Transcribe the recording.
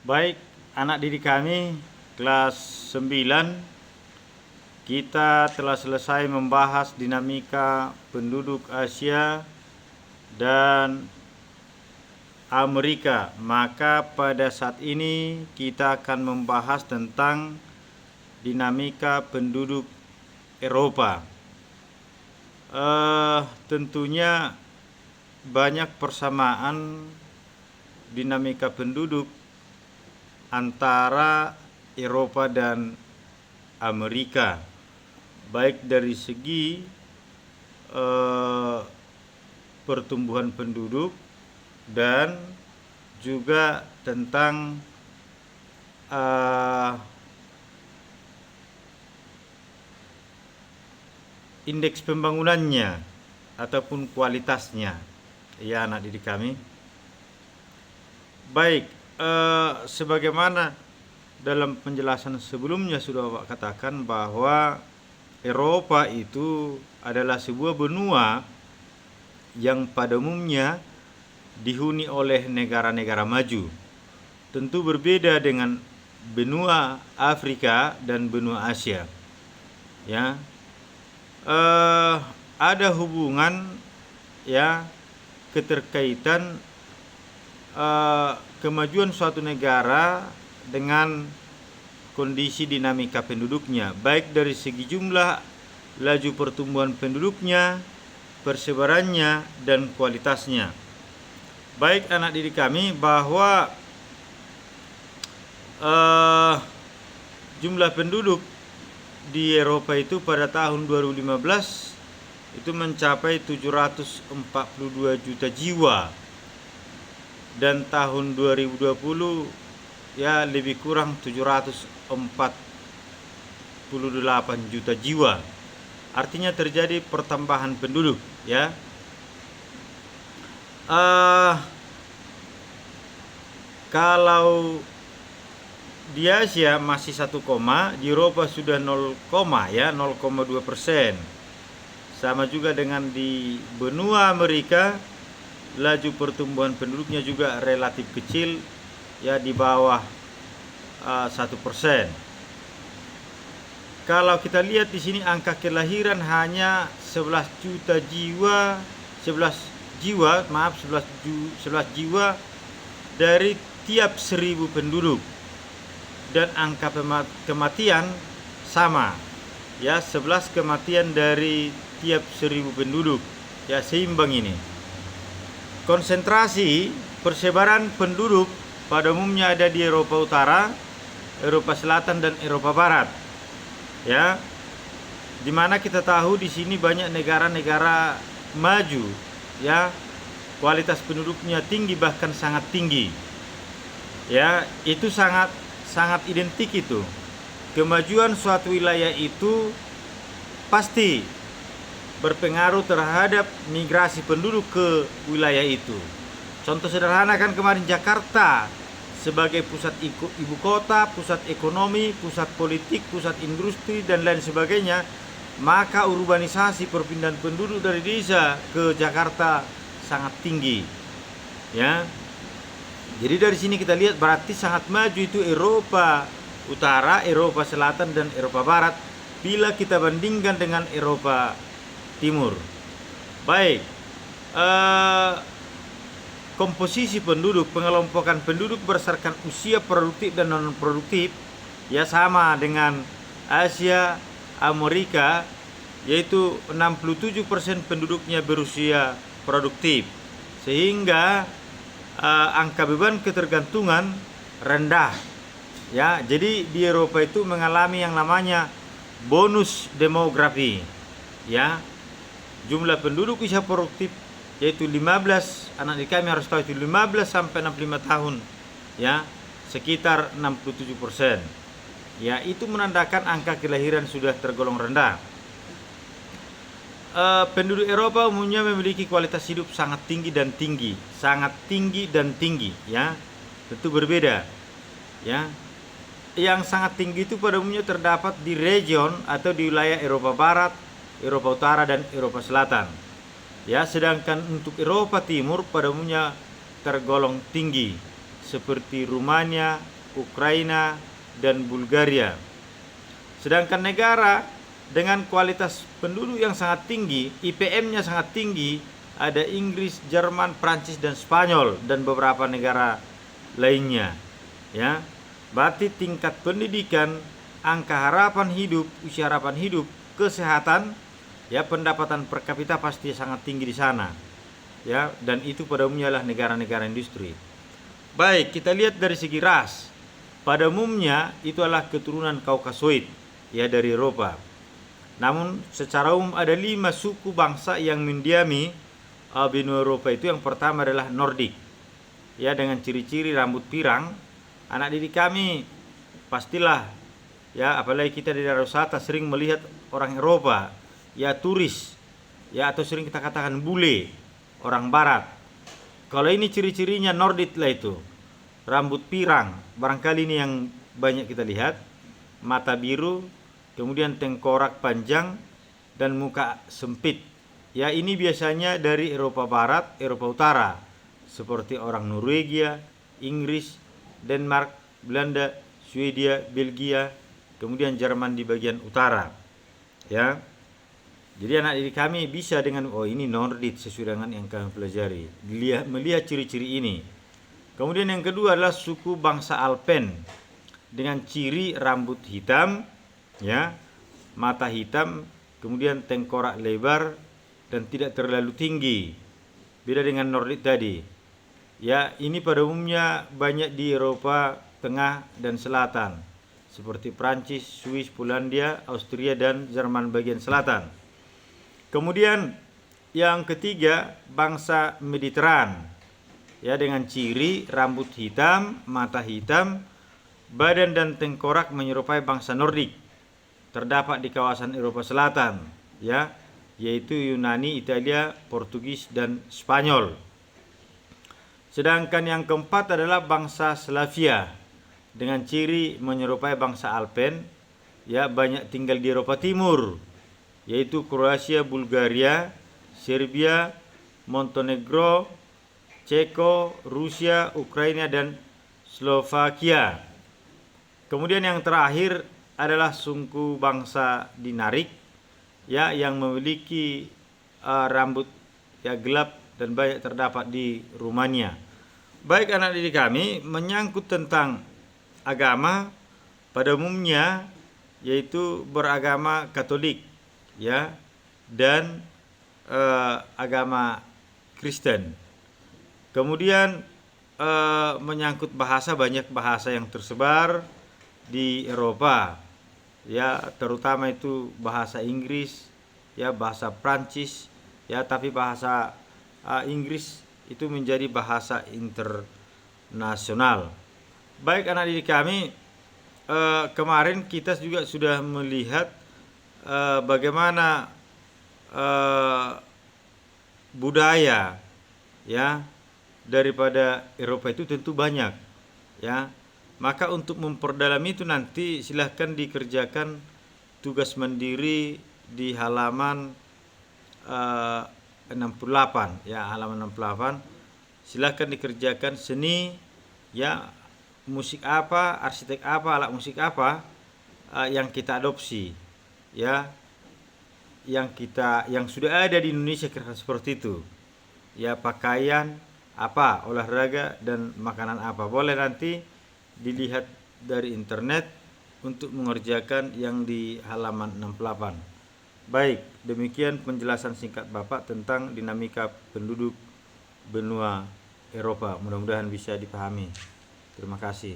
Baik, anak didik kami kelas 9, kita telah selesai membahas dinamika penduduk Asia dan Amerika. Maka pada saat ini kita akan membahas tentang dinamika penduduk Eropa. Tentunya banyak persamaan dinamika penduduk antara Eropa dan Amerika, baik dari segi pertumbuhan penduduk dan juga tentang indeks pembangunannya ataupun kualitasnya, ya anak didik kami. Baik, sebagaimana dalam penjelasan sebelumnya sudah Bapak katakan bahwa Eropa itu adalah sebuah benua yang pada umumnya dihuni oleh negara-negara maju. Tentu berbeda dengan benua Afrika dan benua Asia. Ya, ada hubungan, ya, keterkaitan kemajuan suatu negara dengan kondisi dinamika penduduknya, baik dari segi jumlah, laju pertumbuhan penduduknya, persebarannya, dan kualitasnya. Baik anak didik kami, bahwa jumlah penduduk di Eropa itu pada tahun 2015 itu mencapai 742 juta jiwa, dan tahun 2020 ya lebih kurang 748 juta jiwa. Artinya terjadi pertambahan penduduk, ya. Kalau di Asia masih 1, di Eropa sudah 0, ya 0,2%. Sama juga dengan di benua Amerika, laju pertumbuhan penduduknya juga relatif kecil, ya di bawah 1%. Kalau kita lihat di sini angka kelahiran hanya 11 jiwa dari tiap 1000 penduduk, dan angka kematian sama, ya 11 kematian dari tiap 1000 penduduk, ya seimbang ini. Konsentrasi persebaran penduduk pada umumnya ada di Eropa Utara, Eropa Selatan, dan Eropa Barat. Ya, dimana kita tahu di sini banyak negara-negara maju, ya, kualitas penduduknya tinggi, bahkan sangat tinggi. Ya, itu sangat identik itu. Kemajuan suatu wilayah itu pasti berpengaruh terhadap migrasi penduduk ke wilayah itu. Contoh sederhana kan kemarin Jakarta sebagai pusat ibu kota, pusat ekonomi, pusat politik, pusat industri, dan lain sebagainya, maka urbanisasi perpindahan penduduk dari desa ke Jakarta sangat tinggi. Ya. Jadi dari sini kita lihat berarti sangat maju itu Eropa Utara, Eropa Selatan, dan Eropa Barat bila kita bandingkan dengan Eropa Timur. Baik, komposisi penduduk, pengelompokan penduduk berdasarkan usia produktif dan non produktif, ya sama dengan Asia, Amerika, yaitu 67% penduduknya berusia produktif, sehingga angka beban ketergantungan rendah. Ya, jadi di Eropa itu mengalami yang namanya bonus demografi, ya. Jumlah penduduk usia produktif yaitu 15, anak didik kami harus tahu itu 15 sampai 65 tahun, ya, sekitar 67%. Ya, itu menandakan angka kelahiran sudah tergolong rendah. Penduduk Eropa umumnya memiliki kualitas hidup sangat tinggi dan tinggi, ya. Tentu berbeda, ya. Yang sangat tinggi itu pada umumnya terdapat di region atau di wilayah Eropa Barat, Eropa Utara, dan Eropa Selatan. Ya, sedangkan untuk Eropa Timur pada umumnya tergolong tinggi, seperti Rumania, Ukraina, dan Bulgaria. Sedangkan negara dengan kualitas penduduk yang sangat tinggi, IPM-nya sangat tinggi, ada Inggris, Jerman, Prancis, dan Spanyol, dan beberapa negara lainnya. Ya, berarti tingkat pendidikan, angka harapan hidup, usia harapan hidup, kesehatan, ya, pendapatan per kapita pasti sangat tinggi di sana. Ya, dan itu pada umumnya adalah negara-negara industri. Baik, kita lihat dari segi ras. Pada umumnya itu adalah keturunan Kaukasoid, ya, dari Eropa. Namun secara umum ada 5 suku bangsa yang mendiami benua Eropa itu. Yang pertama adalah Nordik, ya, dengan ciri-ciri rambut pirang. Anak didik kami pastilah, ya, apalagi kita di daerah wisata sering melihat orang Eropa, ya, turis, ya, atau sering kita katakan bule, orang barat. Kalau ini ciri-cirinya Nordik lah itu. Rambut pirang, barangkali ini yang banyak kita lihat. Mata biru, kemudian tengkorak panjang, dan muka sempit. Ya, ini biasanya dari Eropa Barat, Eropa Utara, seperti orang Norwegia, Inggris, Denmark, Belanda, Swedia, Belgia, kemudian Jerman di bagian utara. Ya, jadi anak didik kami bisa dengan, oh ini Nordik sesuai dengan yang kami pelajari, melihat ciri-ciri ini. Kemudian yang kedua adalah suku bangsa Alpen dengan ciri rambut hitam, ya, mata hitam, kemudian tengkorak lebar dan tidak terlalu tinggi. Beda dengan Nordik tadi. Ya, ini pada umumnya banyak di Eropa Tengah dan Selatan, seperti Prancis, Swiss, Polandia, Austria, dan Jerman bagian selatan. Kemudian yang ketiga bangsa Mediteran, ya, dengan ciri rambut hitam, mata hitam, badan dan tengkorak menyerupai bangsa Nordik. Terdapat di kawasan Eropa Selatan, ya, yaitu Yunani, Italia, Portugis, dan Spanyol. Sedangkan yang keempat adalah bangsa Slavia dengan ciri menyerupai bangsa Alpen, ya, banyak tinggal di Eropa Timur, yaitu Kroasia, Bulgaria, Serbia, Montenegro, Ceko, Rusia, Ukraina, dan Slovakia. Kemudian yang terakhir adalah suku bangsa Dinarik, ya, yang memiliki rambut, ya, gelap dan banyak terdapat di Rumania. Baik anak didik kami, menyangkut tentang agama pada umumnya yaitu beragama Katolik, ya, dan agama Kristen. Kemudian menyangkut bahasa, banyak bahasa yang tersebar di Eropa, ya, terutama itu bahasa Inggris, ya, bahasa Prancis, ya, tapi bahasa Inggris itu menjadi bahasa internasional. Baik anak didik kami, kemarin kita juga sudah melihat bagaimana budaya, ya, daripada Eropa itu tentu banyak, ya. Maka untuk memperdalam itu nanti silahkan dikerjakan tugas mandiri di halaman 68, ya, halaman 68. Silahkan dikerjakan seni, ya, musik apa, arsitek apa, alat musik apa yang kita adopsi, ya, yang sudah ada di Indonesia, kira-kira seperti itu, ya, pakaian apa, olahraga, dan makanan apa. Boleh nanti dilihat dari internet untuk mengerjakan yang di halaman 68. Baik, demikian penjelasan singkat Bapak tentang dinamika penduduk benua Eropa. Mudah-mudahan bisa dipahami. Terima kasih.